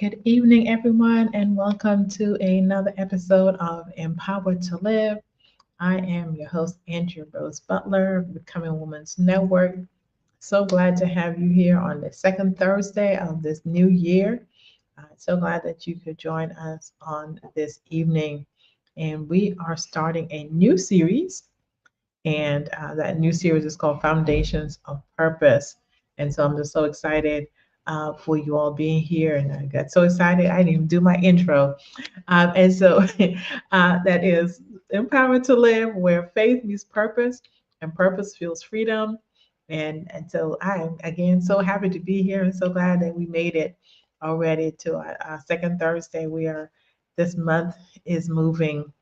Good evening, everyone, and welcome to another episode of Empowered to Live. I am your host, Andrea Rose Butler, Becoming Women's Network. So glad to have you here on the second Thursday of this new year. So glad that you could join us on this evening. And we are starting a new series, and that new series is called Foundations of Purpose. And so I'm just so excited for you all being here. And I got so excited, I didn't even do my intro. And so that is Empowered to Live, where faith meets purpose and purpose fuels freedom. And so I'm, again, so happy to be here and so glad that we made it already to our second Thursday. This month is moving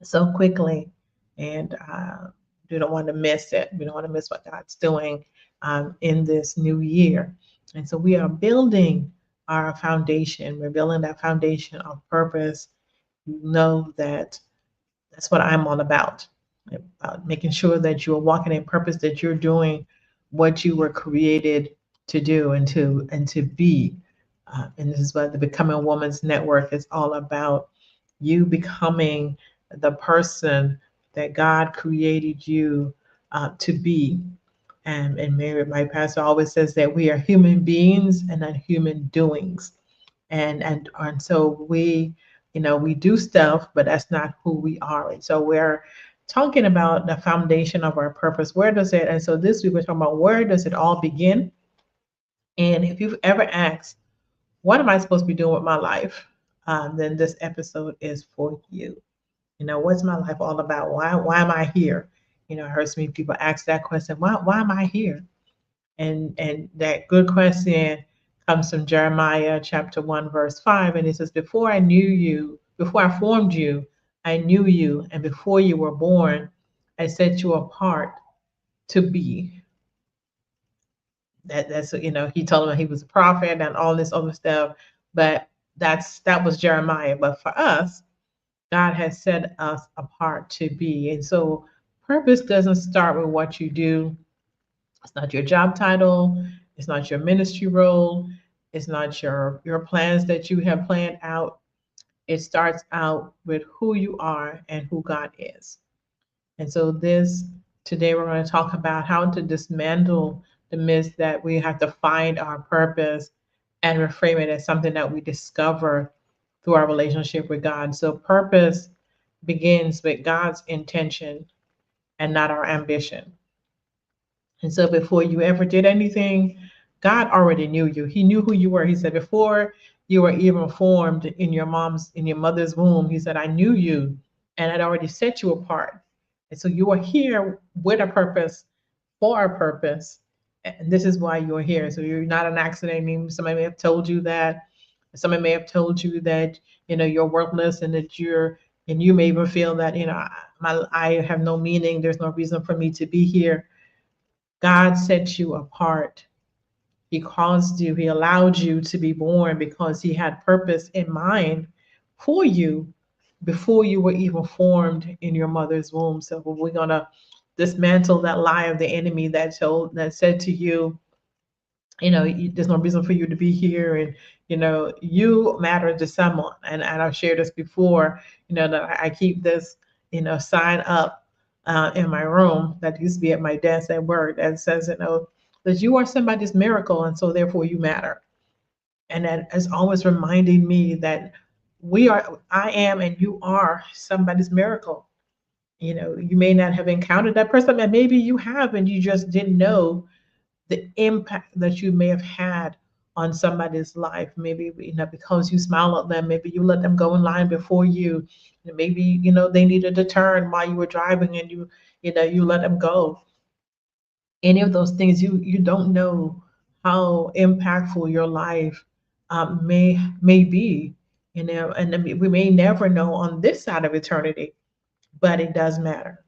so quickly, and we don't want to miss it. We don't want to miss what God's doing in this new year. And so we are building our foundation. We're building that foundation of purpose. You know that that's what I'm all about making sure that you're walking in purpose, that you're doing what you were created to do and to be. And this is what the Becoming Woman's Network is all about. You becoming the person that God created you to be. And Mary, my pastor, always says that we are human beings and not human doings. And so we do stuff, but that's not who we are. And so we're talking about the foundation of our purpose. Where does it? And so this week we're talking about where does it all begin? And if you've ever asked, what am I supposed to be doing with my life? Then this episode is for you. What's my life all about? Why am I here? I heard so many people ask that question. Why am I here? And that good question comes from Jeremiah chapter 1, verse 5. And it says, before I formed you, I knew you. And before you were born, I set you apart to be. That's he told him he was a prophet and all this other stuff. But that was Jeremiah. But for us, God has set us apart to be. And so purpose doesn't start with what you do. It's not your job title. It's not your ministry role. It's not your plans that you have planned out. It starts out with who you are and who God is. And so today we're going to talk about how to dismantle the myth that we have to find our purpose and reframe it as something that we discover through our relationship with God. So purpose begins with God's intention and not our ambition. And so before you ever did anything, God already knew you. He knew who you were. He said, before you were even formed in your mother's womb, he said, I knew you and had already set you apart. And so you are here with a purpose, for a purpose. And this is why you're here. So you're not an accident. Somebody may have told you that. Somebody may have told you that, you're worthless and and you may even feel that, I have no meaning. There's no reason for me to be here. God set you apart. He caused you, He allowed you to be born because He had purpose in mind for you before you were even formed in your mother's womb. So we're going to dismantle that lie of the enemy that said to you, there's no reason for you to be here, and you matter to someone. And I've shared this before, that I keep this sign up in my room that used to be at my desk at work that says that you are somebody's miracle, and so therefore you matter. And that is always reminding me that I am and you are somebody's miracle. You may not have encountered that person, and maybe you have and you just didn't know the impact that you may have had on somebody's life. Maybe because you smile at them, maybe you let them go in line before you. Maybe they needed to turn while you were driving, and you let them go. Any of those things, you don't know how impactful your life may be. And we may never know on this side of eternity, but it does matter.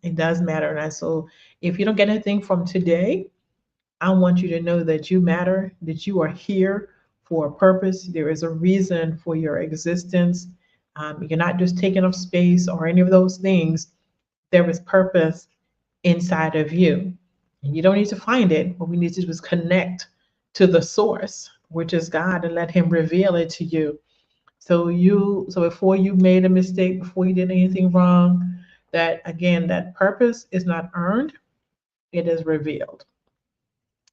It does matter. And so if you don't get anything from today, I want you to know that you matter, that you are here for a purpose. There is a reason for your existence. You're not just taking up space or any of those things. There is purpose inside of you. And you don't need to find it. What we need to do is connect to the source. which is God, and let him reveal it to you. So before you made a mistake, before you did anything wrong, that again, that purpose is not earned, it is revealed.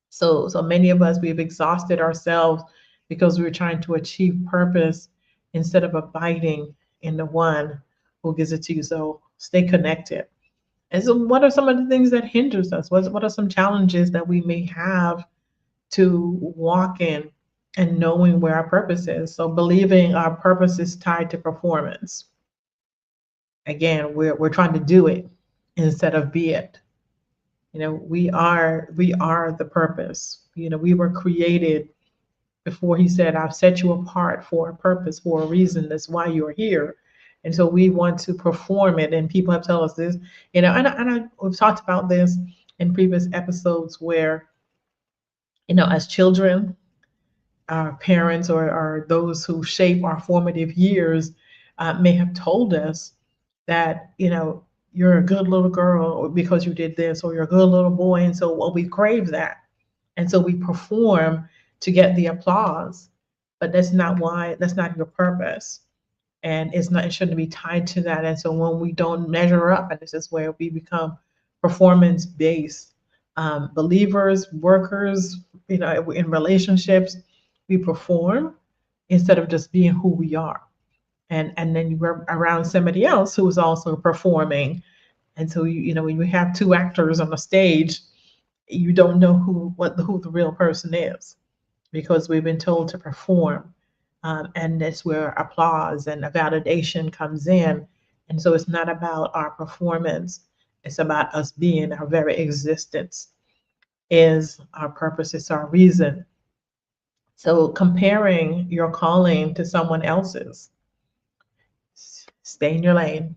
So many of us, we've exhausted ourselves because we were trying to achieve purpose instead of abiding in the one who gives it to you. So stay connected. And so what are some of the things that hinders us? What are some challenges that we may have to walk in and knowing where our purpose is? So believing our purpose is tied to performance. Again, we're trying to do it instead of be it. We are the purpose. We were created before he said, I've set you apart for a purpose, for a reason. That's why you're here. And so we want to perform it. And people have told us this, we've talked about this in previous episodes where, as children, our parents or those who shape our formative years may have told us that, you're a good little girl because you did this, or you're a good little boy. And so, well, we crave that. And so we perform to get the applause, but that's not your purpose. And it shouldn't be tied to that. And so when we don't measure up, and this is where we become performance based believers, workers, in relationships, we perform instead of just being who we are. And then you're around somebody else who is also performing. And so when you have two actors on the stage, you don't know who the real person is, because we've been told to perform. And that's where applause and a validation comes in. And so it's not about our performance, it's about us being. Our very existence is our purpose, it's our reason. So comparing your calling to someone else's, stay in your lane.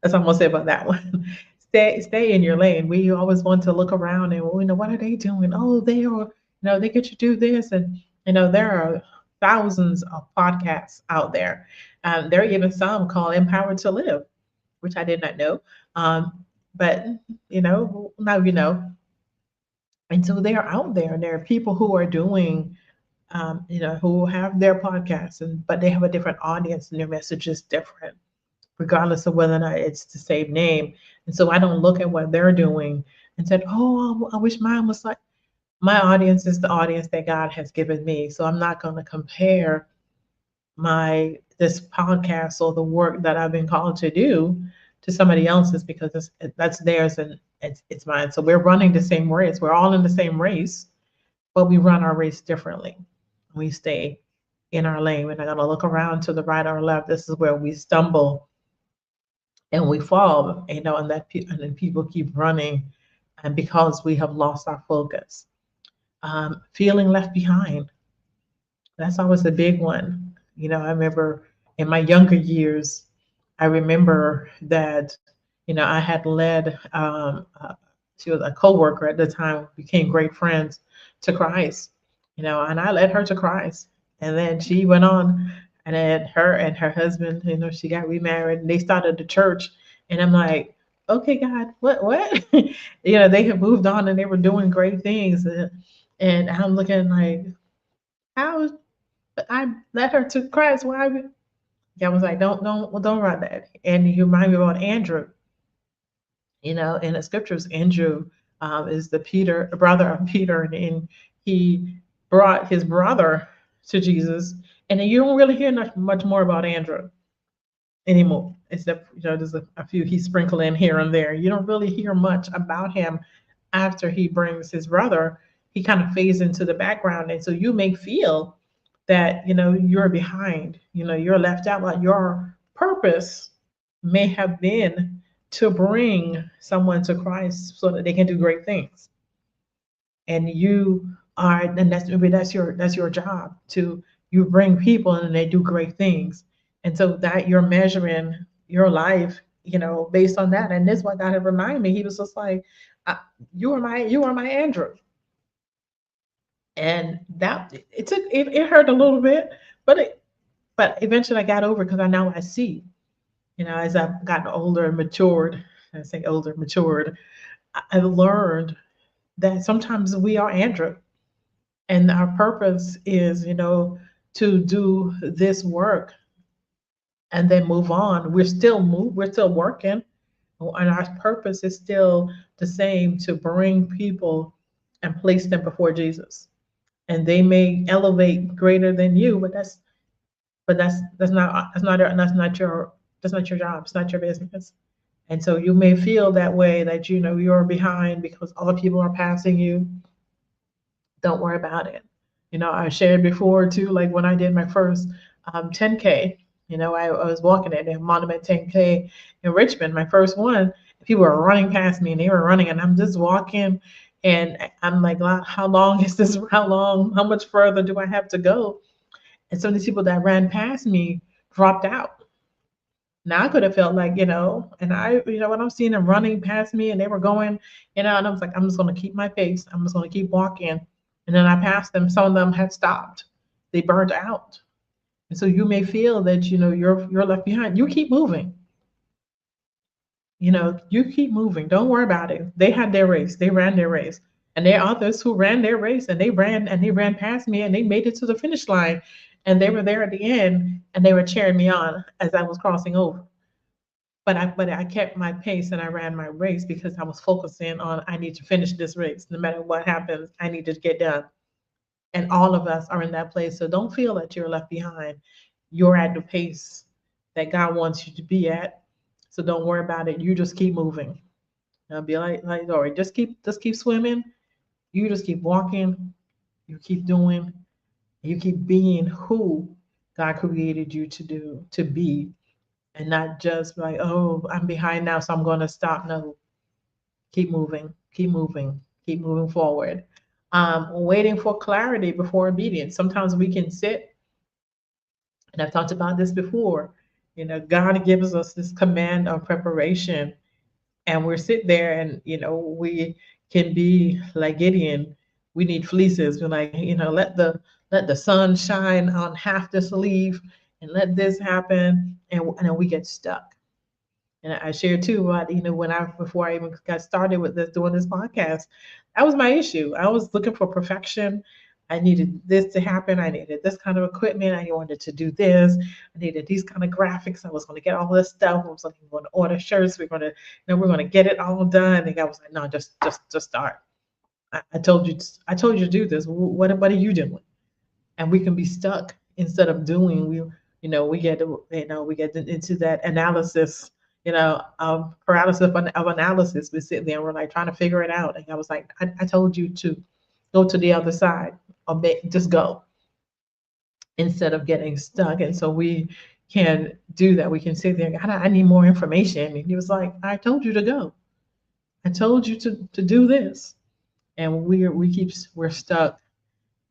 That's what I'm gonna say about that one. Stay in your lane. We always want to look around and, what are they doing? Oh, they get you do this, and there are thousands of podcasts out there. There are even some called Empowered to Live, which I did not know. But now you know. And so they are out there, and there are people who are doing, who have their podcasts, but they have a different audience, and their message is different, regardless of whether or not it's the same name. And so I don't look at what they're doing and said, oh, I wish mine was like. My audience is the audience that God has given me. So I'm not going to compare this podcast or the work that I've been called to do to somebody else's, because that's theirs and it's mine. So we're running the same race. We're all in the same race, but we run our race differently. We stay in our lane. We're not going to look around to the right or left. This is where we stumble and we fall, and then people keep running, and because we have lost our focus. Feeling left behind. That's always a big one. I remember in my younger years, I remember that, I had led, she was a coworker at the time, became great friends, to Christ, and I led her to Christ. And then she went on, and then her and her husband, she got remarried, and they started the church. And I'm like, okay, God, what? They had moved on and they were doing great things. And I'm looking like, how I led her to Christ? Why? I was like, don't write that. And you remind me about Andrew. In the scriptures, Andrew is the brother of Peter, and he brought his brother to Jesus. And then you don't really hear much more about Andrew anymore, except there's a few he sprinkled in here and there. You don't really hear much about him after he brings his brother. He kind of fades into the background, and so you may feel that you're behind, you're left out, but your purpose may have been to bring someone to Christ so that they can do great things. And that's your job, to you bring people and they do great things. And so that you're measuring your life, based on that. And this is what God had reminded me. He was just like, you are my Andrew. And that it hurt a little bit, but eventually I got over, because I see, as I've gotten older and matured. I say older, matured, I've learned that sometimes we are Andrew, And our purpose is, to do this work and then move on. We're still working, and our purpose is still the same, to bring people and place them before Jesus. And they may elevate greater than you, but that's not your job. It's not your business. And so you may feel that way, that you're behind because other people are passing you. Don't worry about it. I shared before too, like when I did my first 10K. I was walking at the Monument 10K in Richmond, my first one. People were running past me, and they were running, and I'm just walking, and I'm like, how long is this? How much further do I have to go? And some of these people that ran past me dropped out. Now I could have felt like, and when I'm seeing them running past me and they were going, and I was like, I'm just going to keep my pace. I'm just going to keep walking. And then I passed them. Some of them had stopped. They burned out. And so you may feel that, you're left behind. You keep moving. You keep moving. Don't worry about it. They had their race. They ran their race. And there are others who ran their race, and they ran past me, and they made it to the finish line. And they were there at the end, and they were cheering me on as I was crossing over. But I kept my pace, and I ran my race because I was focusing on, I need to finish this race. No matter what happens, I need to get done. And all of us are in that place. So don't feel that you're left behind. You're at the pace that God wants you to be at. So don't worry about it. You just keep moving. I'll be like Dory, just keep swimming. You just keep walking. You keep doing. You keep being who God created you to be, and not just like, oh, I'm behind now, so I'm going to stop. No, keep moving, keep moving, keep moving forward. Waiting for clarity before obedience. Sometimes we can sit, and I've talked about this before. God gives us this command of preparation, and we're sitting there, and we can be like Gideon. We need fleeces. We're like, let the sun shine on half this leaf, and let this happen, and then we get stuck. And I shared too about, before I even got started with doing this podcast, that was my issue. I was looking for perfection. I needed this to happen. I needed this kind of equipment. I wanted to do this. I needed these kind of graphics. I was going to get all this stuff. I was going to order shirts. We're going to get it all done. And I was like, no, just start. I told you to do this. What are you doing? And we can be stuck instead of doing. We get into that analysis, paralysis of analysis. We sit there and we're like trying to figure it out. And I was like, I told you to go to the other side, or just go, instead of getting stuck. And so we can do that. We can sit there, God, I need more information. And he was like, I told you to go. I told you to do this. And we're stuck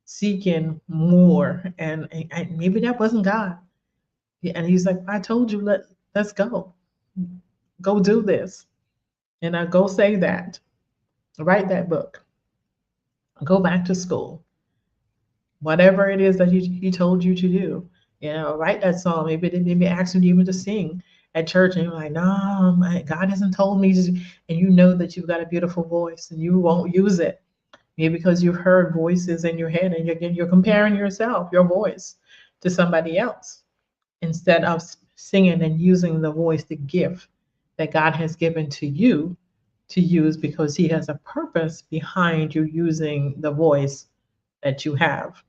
seeking more, and maybe that wasn't God. And he's like, I told you, let's go do this, and I go say that, write that book, go back to school, whatever it is that he told you to do. Write that song. Maybe asking you even to sing at church, and you're like, no, God hasn't told me to. And you know that you've got a beautiful voice, and you won't use it. Maybe because you've heard voices in your head, and you're comparing your voice, to somebody else, instead of singing and using the voice, the gift that God has given to you to use, because he has a purpose behind you using the voice that you have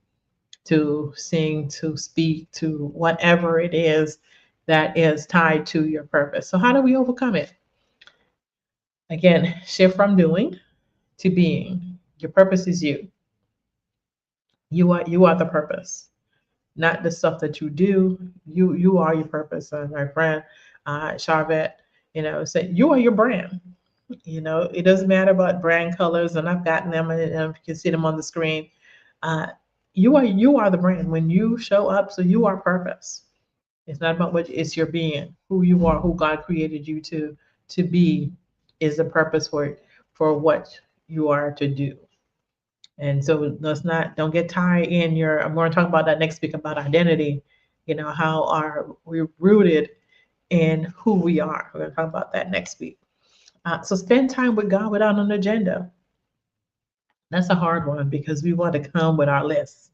to sing, to speak, to whatever it is that is tied to your purpose. So how do we overcome it? Again, shift from doing to being. Your purpose is you. You are the purpose, not the stuff that you do. You are your purpose. My friend Charvette, said you are your brand. It doesn't matter about brand colors, and I've gotten them, and you can see them on the screen. You are the brand when you show up. So you are purpose. It's not about what, it's your being, who you are, who God created you to be, is the purpose for what you are to do. And so don't get tied in I'm going to talk about that next week, about identity. How are we rooted in who we are? We're going to talk about that next week. So spend time with God without an agenda. That's a hard one because we want to come with our lists,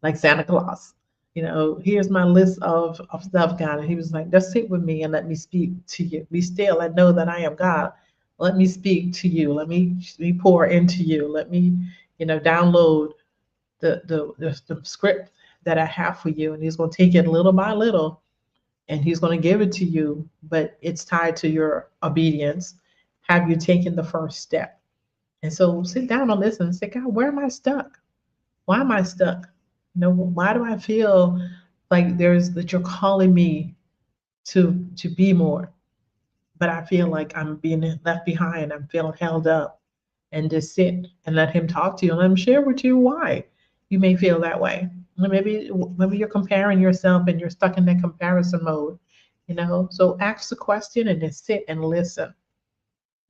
like Santa Claus. Here's my list of stuff, God. And he was like, just sit with me and let me speak to you. Be still and know that I am God. Let me speak to you. Let me pour into you. Let me, download the script that I have for you. And he's going to take it little by little and he's going to give it to you, but it's tied to your obedience. Have you taken the first step? And so sit down and listen and say, God, where am I stuck? Why am I stuck? Why do I feel like that you're calling me to be more, but I feel like I'm being left behind. I'm feeling held up. And just sit and let him talk to you and let him share with you why you may feel that way. Maybe you're comparing yourself and you're stuck in that comparison mode. So ask the question and then sit and listen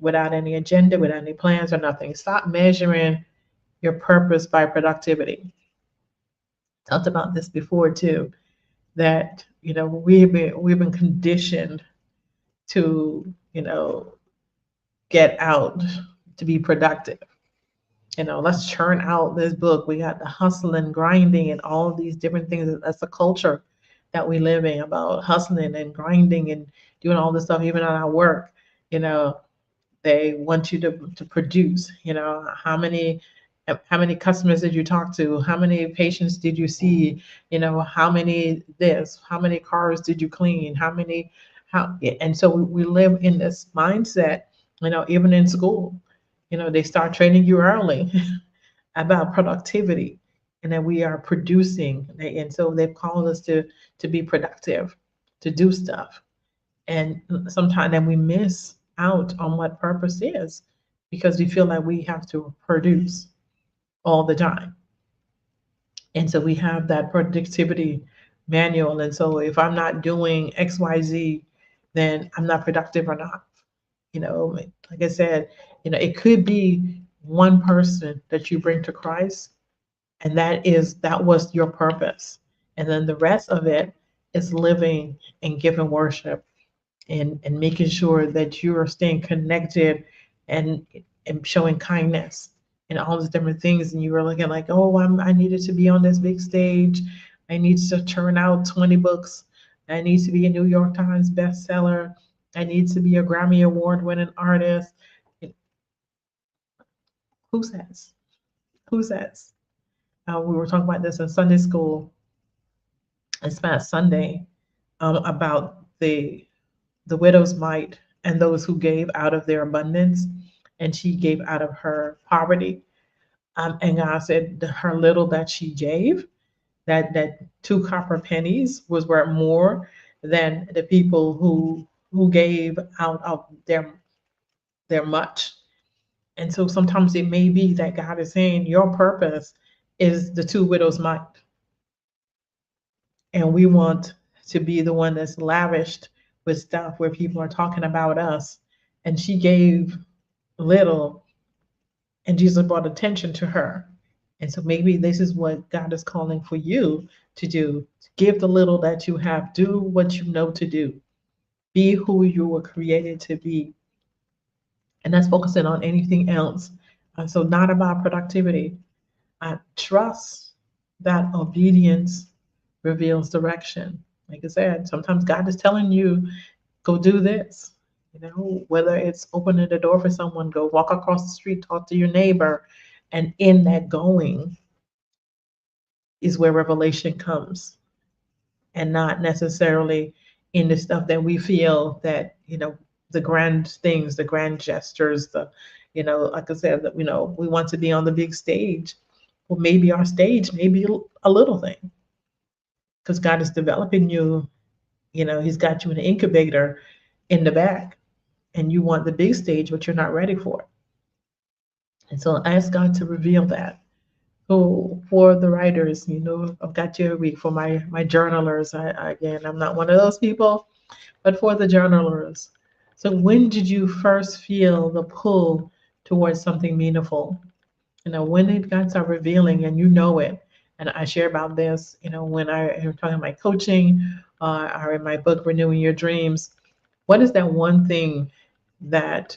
without any agenda, without any plans or nothing. Stop measuring your purpose by productivity. Talked about this before too, that we've been conditioned to get out to be productive. Let's churn out this book. We got the hustle and grinding and all of these different things. That's the culture that we live in, about hustling and grinding and doing all this stuff, even on our work. They want you to produce. How many customers did you talk to? How many patients did you see? How many this? How many cars did you clean? And so we live in this mindset. Even in school, they start training you early about productivity, and that we are producing. And so they've called us to be productive, to do stuff. And sometimes then we miss out on what purpose is because we feel like we have to produce all the time. And so we have that productivity manual. And so if I'm not doing XYZ, then I'm not productive or not. Like I said, it could be one person that you bring to Christ, and that was your purpose. And then the rest of it is living and giving worship and making sure that you are staying connected and and showing kindness and all these different things. And you were looking like, oh, I needed to be on this big stage. I need to turn out 20 books. I need to be a New York Times bestseller. I need to be a Grammy Award winning artist. Who says? Who says? We were talking about this in Sunday school this past Sunday, about the widow's mite and those who gave out of their abundance, and she gave out of her poverty. And God said her little that she gave, that 2 copper pennies, was worth more than the people who gave out of their much. And so sometimes it may be that God is saying your purpose is the 2 widows' mite. And we want to be the one that's lavished with stuff where people are talking about us. And she gave little, and Jesus brought attention to her. And so maybe this is what God is calling for you to do. Give the little that you have, do what you know to do, be who you were created to be. And that's focusing on anything else. So, not about productivity. I trust that obedience reveals direction. Like I said, sometimes God is telling you, go do this. Whether it's opening the door for someone, go walk across the street, talk to your neighbor. And in that going is where revelation comes, and not necessarily in the stuff that we feel that, the grand things, the grand gestures, like I said, that, we want to be on the big stage. Well, maybe our stage may be a little thing because God is developing you. He's got you in an incubator in the back, and you want the big stage, but you're not ready for it. And so ask God to reveal that. So for the writers, I've got you every week. For my journalers, again, I'm not one of those people, but for the journalers. So when did you first feel the pull towards something meaningful? When did God start revealing and you know it? And I share about this, when I am talking about my coaching, or in my book, Renewing Your Dreams. What is that one thing that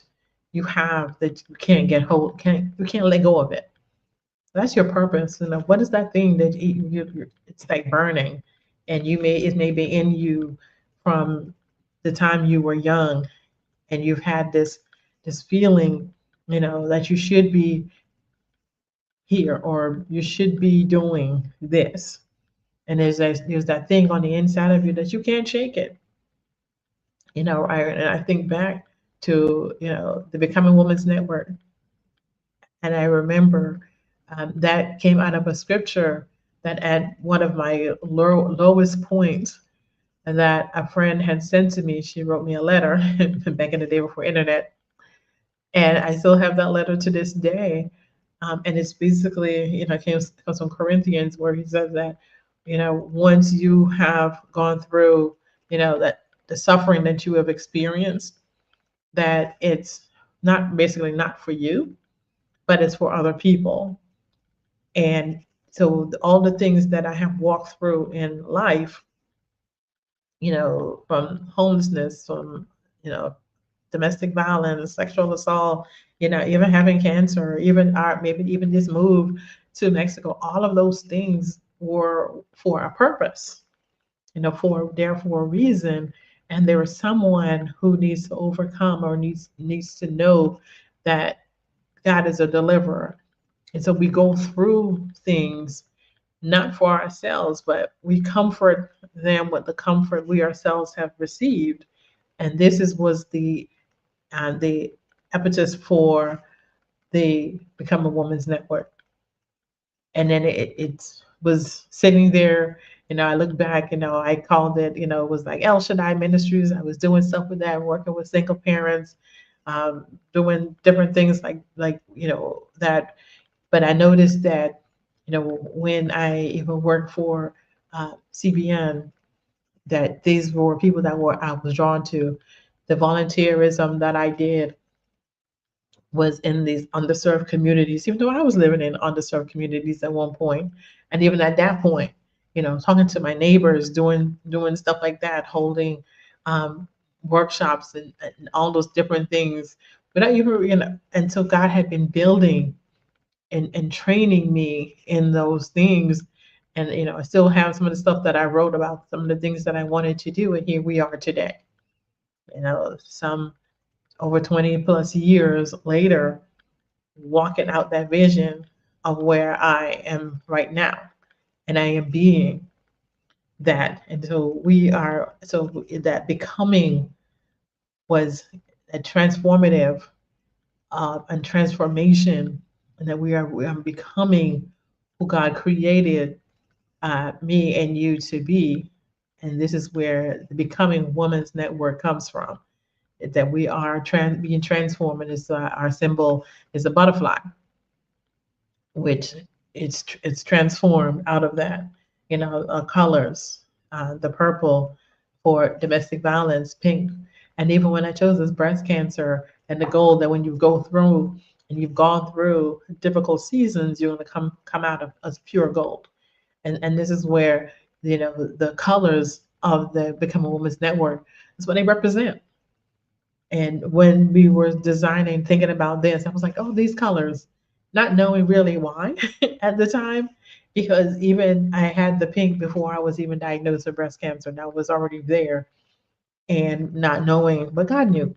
you have that you can't let go of it? That's your purpose. You know, what is that thing that it's like burning, and it may be in you from the time you were young, and you've had this feeling, that you should be here or you should be doing this, and there's that thing on the inside of you that you can't shake it. And I think back to the Becoming Woman's Network, and I remember that came out of a scripture that at one of my lowest points that a friend had sent to me. She wrote me a letter back in the day before internet, and I still have that letter to this day. And it's basically, comes from Corinthians, where he says that, once you have gone through, that the suffering that you have experienced, that it's not for you, but it's for other people. And so all the things that I have walked through in life, from homelessness, from, domestic violence, sexual assault, even having cancer, even maybe even this move to Mexico, all of those things were for a purpose, for a reason. And there is someone who needs to overcome or needs to know that God is a deliverer. And so we go through things not for ourselves, but we comfort them with the comfort we ourselves have received. And this was the impetus for the Become a Woman's Network. And then it was sitting there. I look back, I called it, it was like El Shaddai Ministries. I was doing stuff with that, working with single parents, doing different things that. But I noticed that, when I even worked for CBN, that these were people that I was drawn to. The volunteerism that I did was in these underserved communities, even though I was living in underserved communities at one point. And even at that point, talking to my neighbors, doing stuff like that, holding workshops and all those different things. But I even, until God had been building and training me in those things. And, I still have some of the stuff that I wrote about, some of the things that I wanted to do. And here we are today, some over 20 plus years later, walking out that vision of where I am right now. And I am being that. And so that becoming was a transformative and transformation, and that we are becoming who God created me and you to be. And this is where the Becoming Woman's Network comes from. That we are being transformed, and our symbol is a butterfly, which it's transformed out of that. Colors, the purple for domestic violence, pink, and even when I chose this breast cancer, and the goal that when you go through and you've gone through difficult seasons, you're going to come out of as pure gold. And this is where the colors of the Become a Woman's Network is what they represent. And when we were designing, thinking about this, I was like, oh, these colors, not knowing really why at the time, because even I had the pink before I was even diagnosed with breast cancer. And that was already there, and not knowing, but God knew,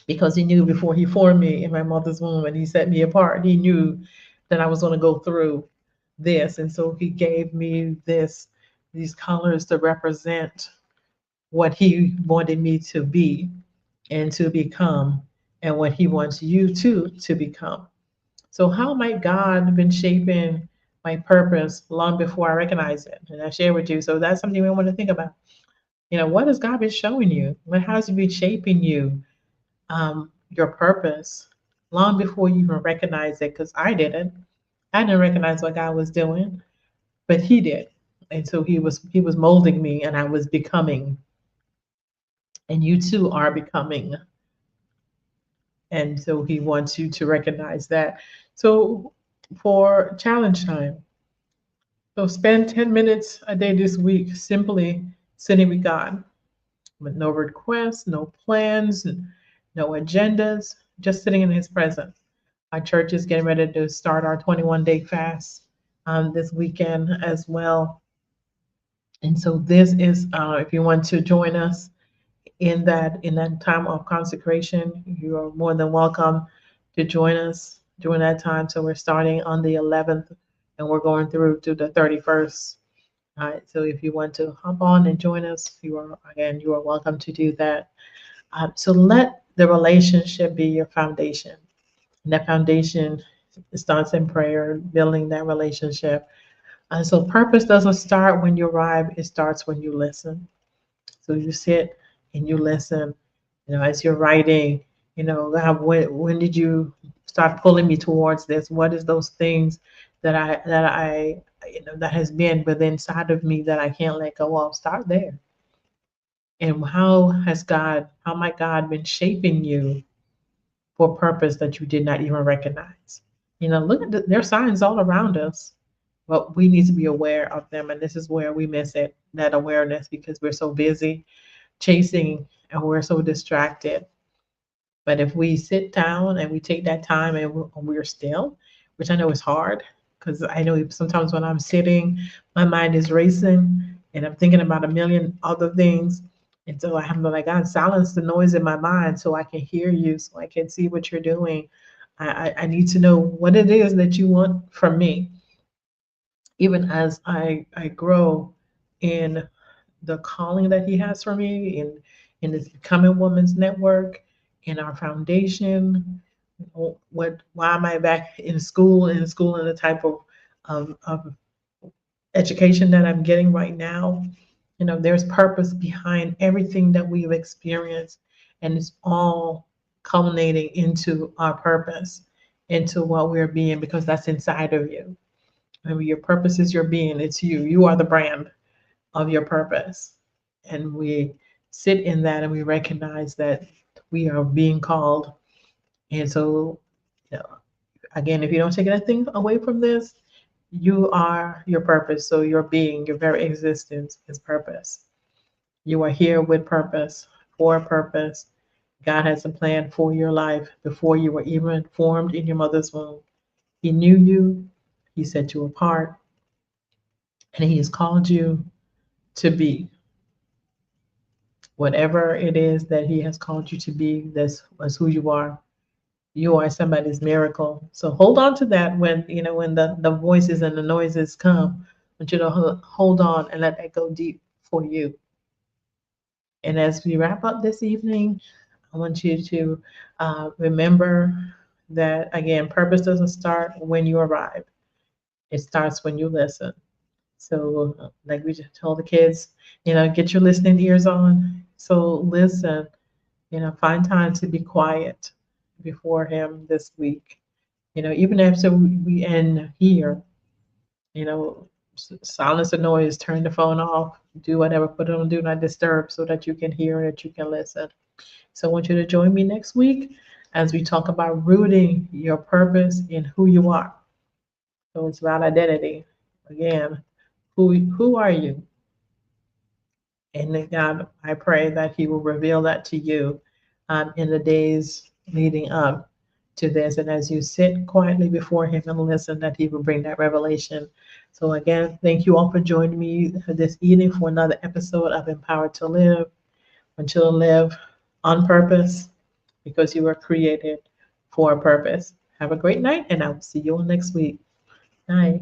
because He knew before He formed me in my mother's womb and He set me apart. He knew that I was going to go through this. And so He gave me these colors to represent what He wanted me to be and to become, and what He wants you to become. So how might God have been shaping my purpose long before I recognize it? And I share with you. So that's something we want to think about. What has God been showing you? How has He been shaping you, your purpose, long before you even recognize it? Because I didn't. I didn't recognize what God was doing, but He did. And so He was molding me, and I was becoming. And you too are becoming. And so He wants you to recognize that. So for challenge time, so spend 10 minutes a day this week simply sitting with God, with no requests, no plans, no agendas, just sitting in His presence. Our church is getting ready to start our 21-day fast this weekend as well. And so this is, if you want to join us in that time of consecration, you are more than welcome to join us during that time. So we're starting on the 11th, and we're going through to the 31st. All right. So if you want to hop on and join us, you are welcome to do that. So let the relationship be your foundation. And that foundation starts in prayer, building that relationship. And so purpose doesn't start when you arrive, it starts when you listen. So you sit and you listen, as you're writing, God, when did you start pulling me towards this? What is those things that has been within inside of me that I can't let go of? Start there. And how might God been shaping you for a purpose that you did not even recognize? Look at there are signs all around us, but we need to be aware of them. And this is where we miss it, that awareness, because we're so busy chasing and we're so distracted. But if we sit down and we take that time and we're still, which I know is hard, because I know sometimes when I'm sitting, my mind is racing and I'm thinking about a million other things. And so I have to, like, God, silence the noise in my mind so I can hear you, so I can see what you're doing. I need to know what it is that you want from me, even as I grow in the calling that He has for me in this Becoming Women's Network, in our foundation. Why am I back in school and the type of education that I'm getting right now? There's purpose behind everything that we've experienced, and it's all culminating into our purpose, into what we're being, because that's inside of you. I mean, your purpose is your being. It's you. You are the brand of your purpose. And we sit in that and we recognize that we are being called. And so, you know, again, if you don't take anything away from this, you are your purpose. So your being, your very existence is purpose. You are here with purpose, for a purpose. God has a plan for your life before you were even formed in your mother's womb. He knew you, He set you apart, and He has called you to be whatever it is that He has called you to be. That's who you are. You are somebody's miracle. So hold on to that when the voices and the noises come. I want you to hold on and let that go deep for you. And as we wrap up this evening, I want you to remember that, again, purpose doesn't start when you arrive. It starts when you listen. So, like we just told the kids, get your listening ears on. So listen, find time to be quiet before Him this week. Even after we end here, silence the noise, turn the phone off, do whatever, put it on do not disturb so that you can hear and that you can listen. So I want you to join me next week as we talk about rooting your purpose in who you are. So it's about identity. Again, who are you? And then God, I pray that He will reveal that to you in the days leading up to this. And as you sit quietly before Him and listen, that He will bring that revelation. So again, thank you all for joining me this evening for another episode of Empowered to Live. Want you to live on purpose because you were created for a purpose. Have a great night, and I will see you all next week. Bye.